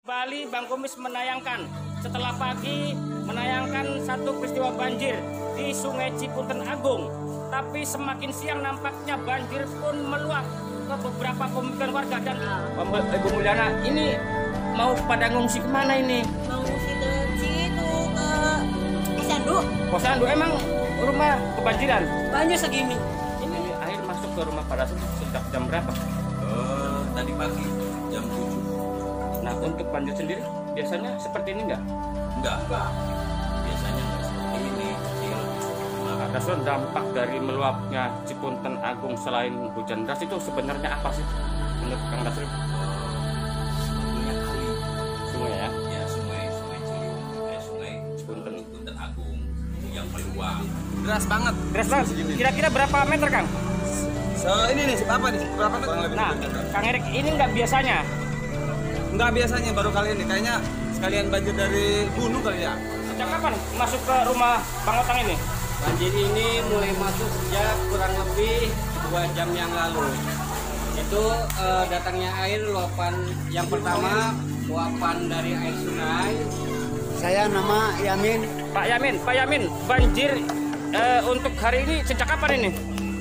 Bali, Bang Kumis menayangkan setelah pagi menayangkan satu peristiwa banjir di Sungai Cipunten Agung. Tapi semakin siang nampaknya banjir pun meluap ke beberapa pemukiman warga. Dan Ibu Mulyana, ini mau pada ngungsi kemana ini? Mau ngungsi ke situ, ke Posyandu. Posyandu, emang rumah kebanjiran? Banjir segini. Ini air masuk ke rumah pada sejak jam berapa? Tadi pagi jam 7. Nah, untuk banjir sendiri biasanya seperti ini enggak? Enggak. Biasanya enggak seperti ini, kecil. Nah, dampak dari meluapnya Cipunten Agung selain hujan deras itu sebenarnya apa sih menurut Kang Dasril? Sebetulnya kali. Sungai ya? Ya, sungai Ciliwung, sungai Cipunten Agung yang meluap. Deras banget. Deras banget. Kira-kira berapa meter, Kang? Ini nih, apa nih? Berapa meter? Nah, Kang Erik, ini nggak biasanya? Enggak biasanya, baru kali ini. Kayaknya sekalian banjir dari hulu kali ya. Sejak kapan masuk ke rumah Bang Otang ini? Banjir ini mulai masuk sejak kurang lebih 2 jam yang lalu. Itu datangnya air luapan yang pertama, luapan dari air sungai. Saya nama Yamin. Pak Yamin, banjir untuk hari ini sejak kapan ini?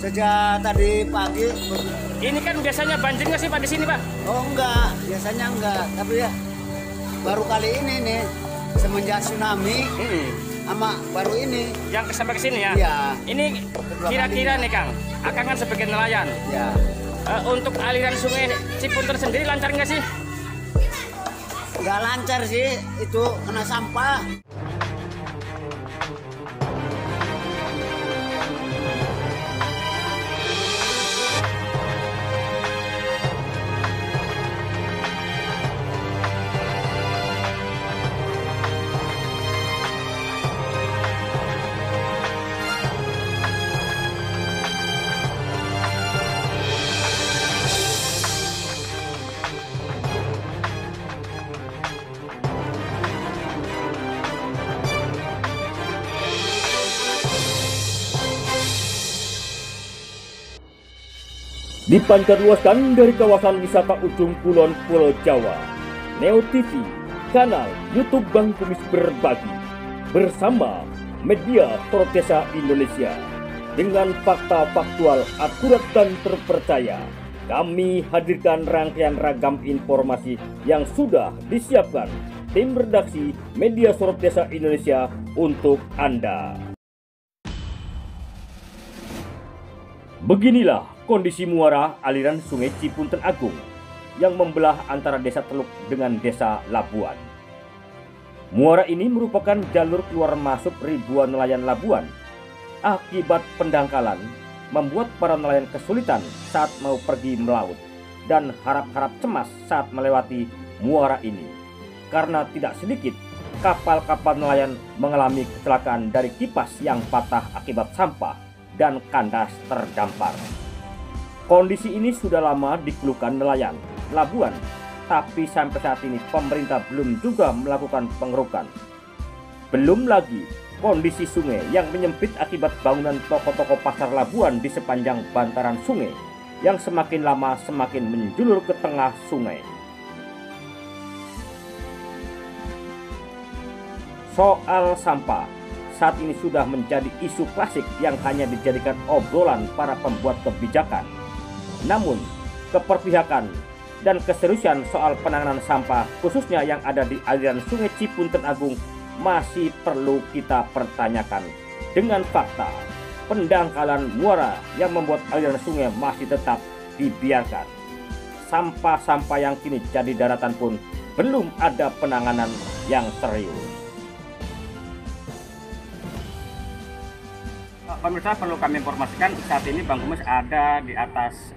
Sejak tadi pagi. Ini kan biasanya banjir nggak sih Pak di sini, Pak? Oh enggak, biasanya enggak. Tapi ya baru kali ini nih semenjak tsunami sama baru ini. Yang sampai ke sini ya? Iya. Ini kira-kira nih Kang, Akang kan sebagai nelayan. Ya. Untuk aliran sungai Cipunten sendiri lancar nggak sih? Enggak lancar sih, itu kena sampah. Dipancarluaskan dari kawasan wisata ujung kulon Pulau Jawa, Neo TV, kanal YouTube Bang Kumis Berbagi, bersama media Protesa Indonesia. Dengan fakta faktual akurat dan terpercaya, kami hadirkan rangkaian ragam informasi yang sudah disiapkan tim redaksi media Protesa Indonesia untuk Anda. Beginilah kondisi muara aliran Sungai Cipunten Agung yang membelah antara desa Teluk dengan desa Labuan. Muara ini merupakan jalur keluar masuk ribuan nelayan Labuan. Akibat pendangkalan, membuat para nelayan kesulitan saat mau pergi melaut dan harap-harap cemas saat melewati muara ini. Karena tidak sedikit kapal-kapal nelayan mengalami kecelakaan dari kipas yang patah akibat sampah dan kandas terdampar. Kondisi ini sudah lama dikeluhkan nelayan Labuan, tapi sampai saat ini pemerintah belum juga melakukan pengerukan. Belum lagi kondisi sungai yang menyempit akibat bangunan toko-toko pasar Labuan di sepanjang bantaran sungai yang semakin lama semakin menjulur ke tengah sungai. Soal sampah saat ini sudah menjadi isu klasik yang hanya dijadikan obrolan para pembuat kebijakan. Namun, keperpihakan dan keseriusan soal penanganan sampah khususnya yang ada di aliran Sungai Cipunten Agung masih perlu kita pertanyakan. Dengan fakta, pendangkalan muara yang membuat aliran sungai masih tetap dibiarkan. Sampah-sampah yang kini jadi daratan pun belum ada penanganan yang serius. Pemirsa, perlu kami informasikan saat ini Bang Kumis ada di atas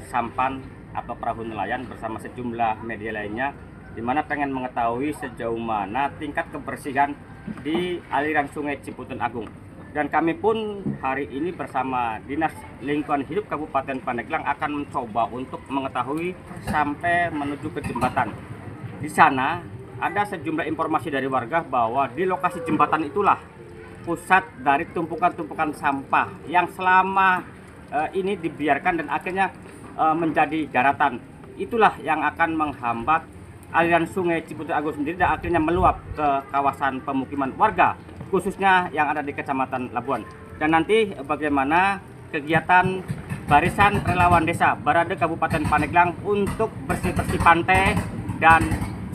sampan atau perahu nelayan bersama sejumlah media lainnya, di mana pengen mengetahui sejauh mana tingkat kebersihan di aliran Sungai Cipunten Agung. Dan kami pun hari ini bersama Dinas Lingkungan Hidup Kabupaten Pandeglang akan mencoba untuk mengetahui sampai menuju ke jembatan. Di sana ada sejumlah informasi dari warga bahwa di lokasi jembatan itulah pusat dari tumpukan-tumpukan sampah yang selama ini dibiarkan dan akhirnya menjadi daratan. Itulah yang akan menghambat aliran sungai Cipunten Agung sendiri dan akhirnya meluap ke kawasan pemukiman warga, khususnya yang ada di Kecamatan Labuan. Dan nanti bagaimana kegiatan Barisan Relawan Desa Barade Kabupaten Pandeglang untuk bersih-bersih pantai dan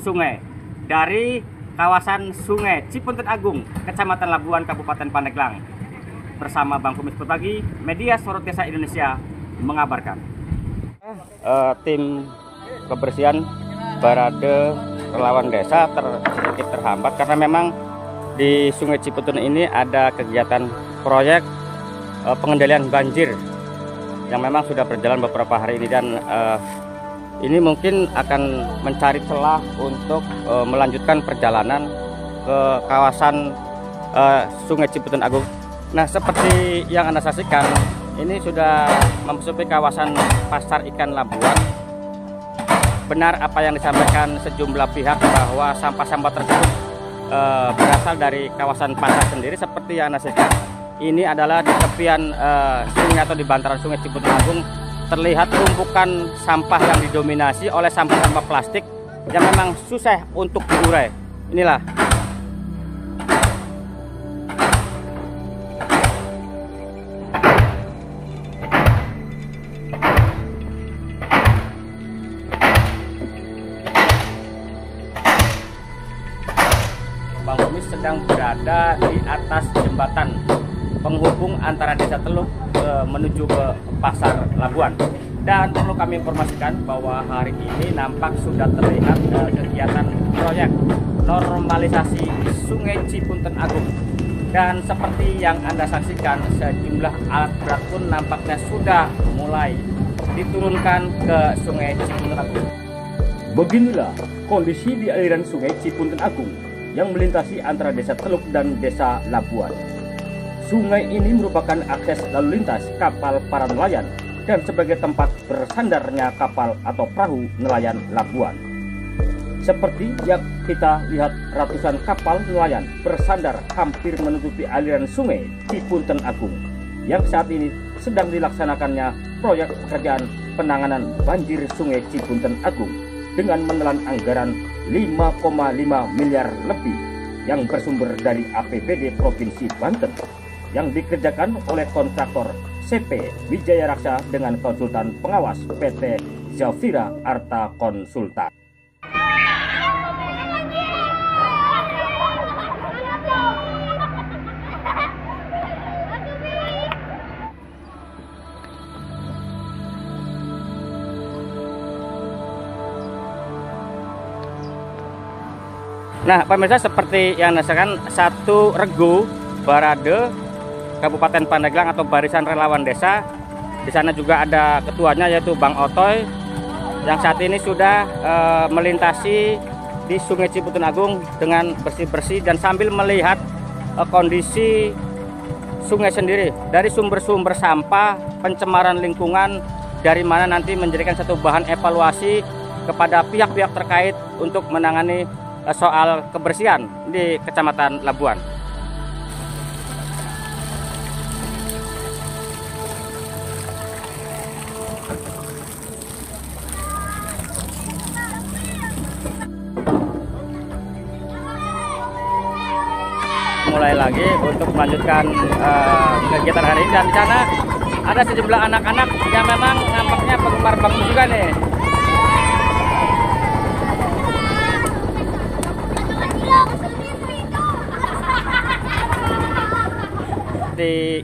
sungai dari kawasan sungai Cipunten Agung, Kecamatan Labuan, Kabupaten Pandeglang. Bersama Bang Kumis Berbagi, Media Sorot Desa Indonesia mengabarkan. Tim kebersihan Barade Relawan Desa sedikit terhambat karena memang di Sungai Cipunten ini ada kegiatan proyek pengendalian banjir yang memang sudah berjalan beberapa hari ini, dan ini mungkin akan mencari celah untuk melanjutkan perjalanan ke kawasan Sungai Cipunten Agung. Nah, seperti yang Anda saksikan, ini sudah memasuki kawasan Pasar Ikan Labuan. Benar apa yang disampaikan sejumlah pihak bahwa sampah-sampah tersebut berasal dari kawasan pasar sendiri. Seperti yang Anda saksikan, ini adalah di tepian sungai atau di bantaran Sungai Cipunten Agung terlihat tumpukan sampah yang didominasi oleh sampah-sampah plastik yang memang susah untuk diurai. Inilah. Bang Kumis sedang berada di atas jembatan penghubung antara Desa Teluk menuju ke Pasar Labuan. Dan perlu kami informasikan bahwa hari ini nampak sudah terlihat kegiatan proyek normalisasi Sungai Cipunten Agung. Dan seperti yang Anda saksikan, sejumlah alat berat pun nampaknya sudah mulai diturunkan ke Sungai Cipunten Agung. Beginilah kondisi di aliran Sungai Cipunten Agung yang melintasi antara Desa Teluk dan Desa Labuan. Sungai ini merupakan akses lalu lintas kapal para nelayan dan sebagai tempat bersandarnya kapal atau perahu nelayan Labuan. Seperti yang kita lihat, ratusan kapal nelayan bersandar hampir menutupi aliran Sungai Cipunten Agung yang saat ini sedang dilaksanakannya proyek kerjaan penanganan banjir Sungai Cipunten Agung dengan menelan anggaran 5,5 miliar lebih yang bersumber dari APBD Provinsi Banten yang dikerjakan oleh kontraktor CP Wijaya Raksa dengan konsultan pengawas PT Zafira Arta Konsultan. Nah, pemirsa, seperti yang disaksikan, satu regu Barade Kabupaten Pandeglang atau Barisan Relawan Desa. Di sana juga ada ketuanya yaitu Bang Otoy yang saat ini sudah melintasi di Sungai Cipunten Agung dengan bersih-bersih dan sambil melihat kondisi sungai sendiri dari sumber-sumber sampah, pencemaran lingkungan, dari mana nanti menjadikan satu bahan evaluasi kepada pihak-pihak terkait untuk menangani soal kebersihan di Kecamatan Labuan. Mulai lagi untuk melanjutkan kegiatan hari ini, dan di sana ada sejumlah anak-anak yang memang nampaknya penggemar bangun juga nih.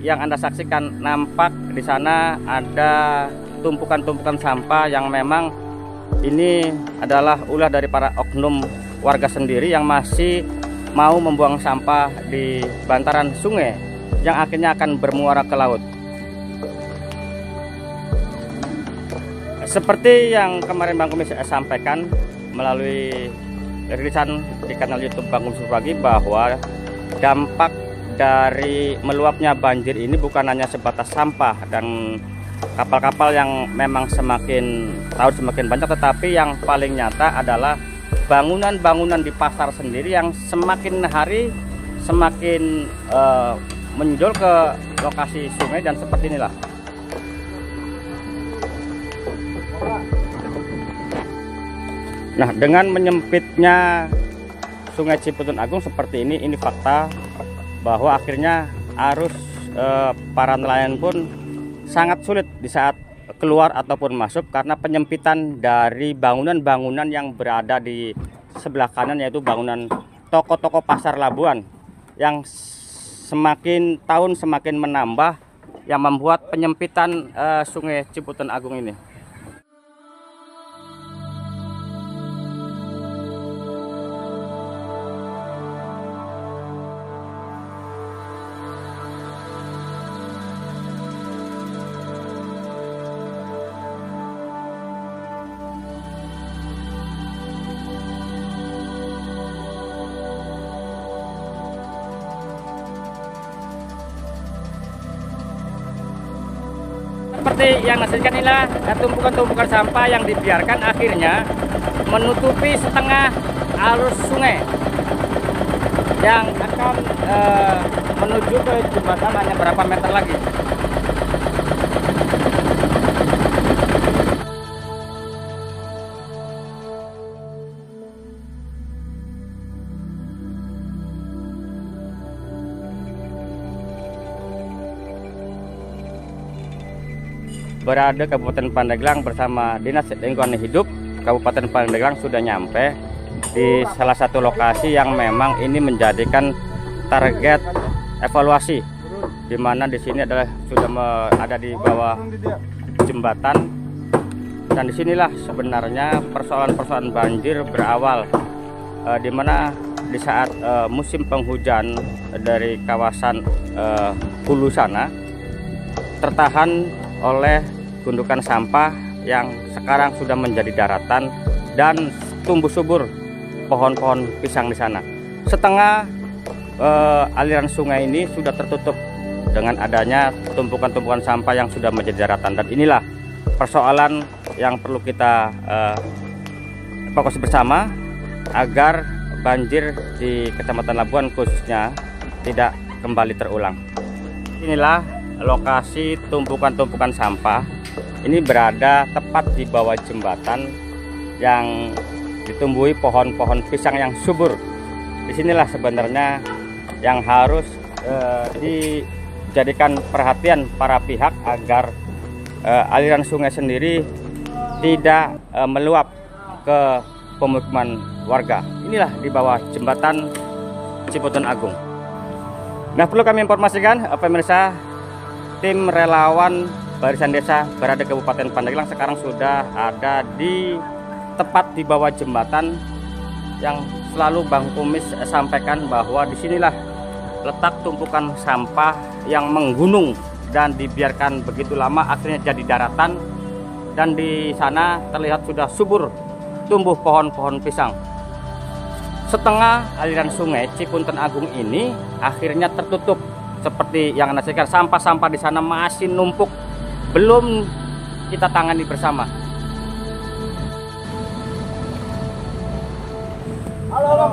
Yang Anda saksikan, nampak di sana ada tumpukan-tumpukan sampah yang memang ini adalah ulah dari para oknum warga sendiri yang masih mau membuang sampah di bantaran sungai yang akhirnya akan bermuara ke laut. Seperti yang kemarin Bang Kumis sampaikan melalui rilisan di kanal YouTube Bang Kumis Berbagi, bahwa dampak dari meluapnya banjir ini bukan hanya sebatas sampah dan kapal-kapal yang memang semakin tahun semakin banyak, tetapi yang paling nyata adalah bangunan-bangunan di pasar sendiri yang semakin hari semakin menjol ke lokasi sungai, dan seperti inilah. Nah, dengan menyempitnya Sungai Cipuntun Agung seperti ini fakta bahwa akhirnya arus para nelayan pun sangat sulit di saat keluar ataupun masuk karena penyempitan dari bangunan-bangunan yang berada di sebelah kanan, yaitu bangunan toko-toko pasar Labuan yang semakin tahun semakin menambah, yang membuat penyempitan Sungai Cipuntun Agung ini. Seperti yang disaksikan inilah tumpukan-tumpukan sampah yang dibiarkan akhirnya menutupi setengah arus sungai yang akan menuju ke jembatan hanya berapa meter lagi. Berada Kabupaten Pandeglang bersama Dinas Lingkungan Hidup Kabupaten Pandeglang sudah nyampe di salah satu lokasi yang memang ini menjadikan target evaluasi, di mana di sini adalah sudah ada di bawah jembatan, dan disinilah sebenarnya persoalan-persoalan banjir berawal, di mana di saat musim penghujan dari kawasan hulu sana tertahan oleh gundukan sampah yang sekarang sudah menjadi daratan dan tumbuh subur pohon-pohon pisang di sana. Setengah aliran sungai ini sudah tertutup dengan adanya tumpukan-tumpukan sampah yang sudah menjadi daratan, dan inilah persoalan yang perlu kita fokus bersama agar banjir di Kecamatan Labuan khususnya tidak kembali terulang. Inilah lokasi tumpukan-tumpukan sampah. Ini berada tepat di bawah jembatan yang ditumbuhi pohon-pohon pisang yang subur. Disinilah sebenarnya yang harus dijadikan perhatian para pihak agar aliran sungai sendiri tidak meluap ke pemukiman warga. Inilah di bawah jembatan Cipuntun Agung. Nah, perlu kami informasikan pemirsa, tim relawan Barisan Desa berada Kabupaten Pandeglang sekarang sudah ada di tepat di bawah jembatan yang selalu Bang Kumis sampaikan bahwa disinilah letak tumpukan sampah yang menggunung dan dibiarkan begitu lama akhirnya jadi daratan, dan di sana terlihat sudah subur tumbuh pohon-pohon pisang. Setengah aliran sungai Cipuntun Agung ini akhirnya tertutup seperti yang Anda saksikan. Sampah-sampah di sana masih numpuk, belum kita tangani bersama. Halo,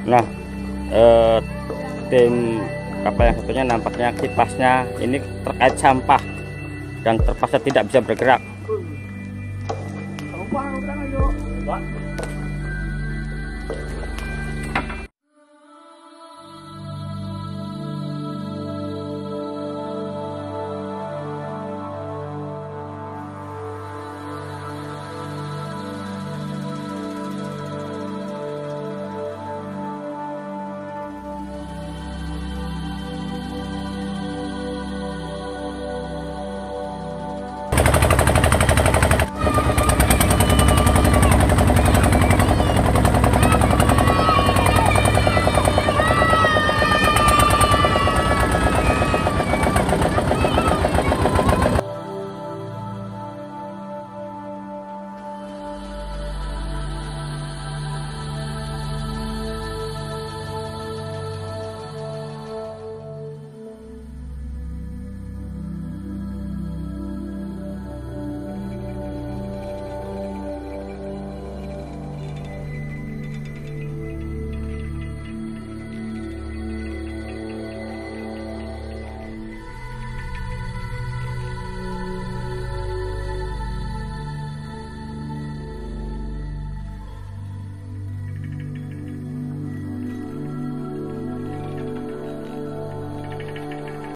Nah, tim kapal yang satunya nampaknya kipasnya ini terkait sampah dan terpaksa tidak bisa bergerak.